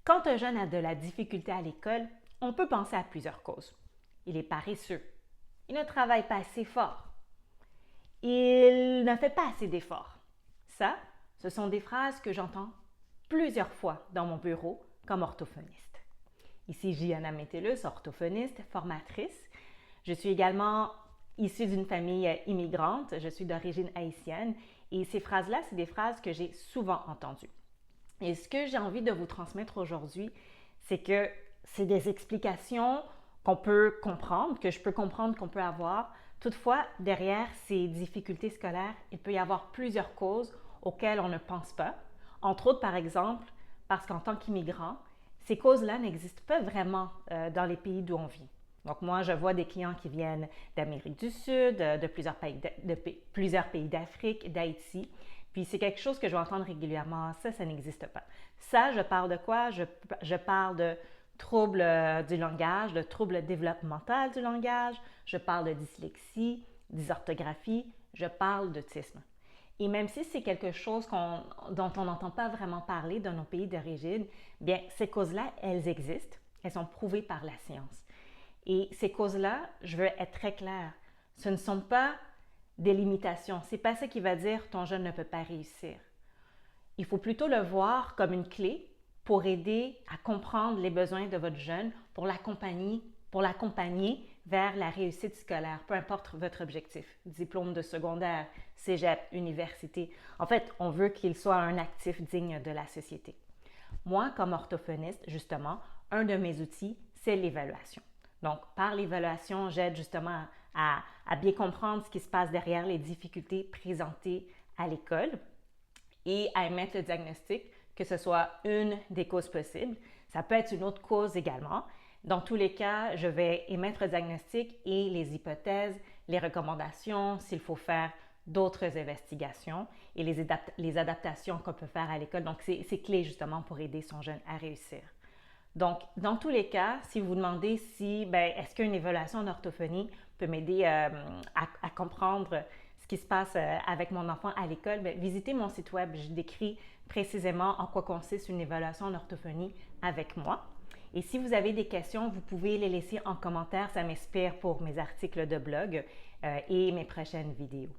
Quand un jeune a de la difficulté à l'école, on peut penser à plusieurs causes. Il est paresseux. Il ne travaille pas assez fort. Il ne fait pas assez d'efforts. Ça, ce sont des phrases que j'entends plusieurs fois dans mon bureau comme orthophoniste. Ici Gianna Métellus, orthophoniste, formatrice. Je suis également issue d'une famille immigrante. Je suis d'origine haïtienne et ces phrases-là, c'est des phrases que j'ai souvent entendues. Et ce que j'ai envie de vous transmettre aujourd'hui, c'est que c'est des explications qu'on peut comprendre, que je peux comprendre qu'on peut avoir. Toutefois, derrière ces difficultés scolaires, il peut y avoir plusieurs causes auxquelles on ne pense pas. Entre autres, par exemple, parce qu'en tant qu'immigrant, ces causes-là n'existent pas vraiment dans les pays d'où on vit. Donc moi, je vois des clients qui viennent d'Amérique du Sud, de plusieurs pays d'Afrique, d'Haïti. Puis c'est quelque chose que je vais entendre régulièrement. Ça n'existe pas. Ça, je parle de quoi? Je parle de troubles du langage, de troubles développementaux du langage. Je parle de dyslexie, dysorthographie. Je parle d'autisme. Et même si c'est quelque chose dont on n'entend pas vraiment parler dans nos pays d'origine, bien, ces causes-là, elles existent. Elles sont prouvées par la science. Et ces causes-là, je veux être très claire, ce ne sont pas des limitations. Ce n'est pas ça qui va dire ton jeune ne peut pas réussir. Il faut plutôt le voir comme une clé pour aider à comprendre les besoins de votre jeune, pour l'accompagner vers la réussite scolaire, peu importe votre objectif, diplôme de secondaire, cégep, université. En fait, on veut qu'il soit un actif digne de la société. Moi, comme orthophoniste, justement, un de mes outils, c'est l'évaluation. Donc, par l'évaluation, j'aide justement à bien comprendre ce qui se passe derrière les difficultés présentées à l'école et à émettre le diagnostic, que ce soit une des causes possibles. Ça peut être une autre cause également. Dans tous les cas, je vais émettre le diagnostic et les hypothèses, les recommandations, s'il faut faire d'autres investigations et les adaptations qu'on peut faire à l'école. Donc, c'est clé justement pour aider son jeune à réussir. Donc, dans tous les cas, si vous vous demandez si, est-ce qu'une évaluation en orthophonie peut m'aider à comprendre ce qui se passe avec mon enfant à l'école, visitez mon site web. Je décris précisément en quoi consiste une évaluation en orthophonie avec moi. Et si vous avez des questions, vous pouvez les laisser en commentaire. Ça m'inspire pour mes articles de blog et mes prochaines vidéos.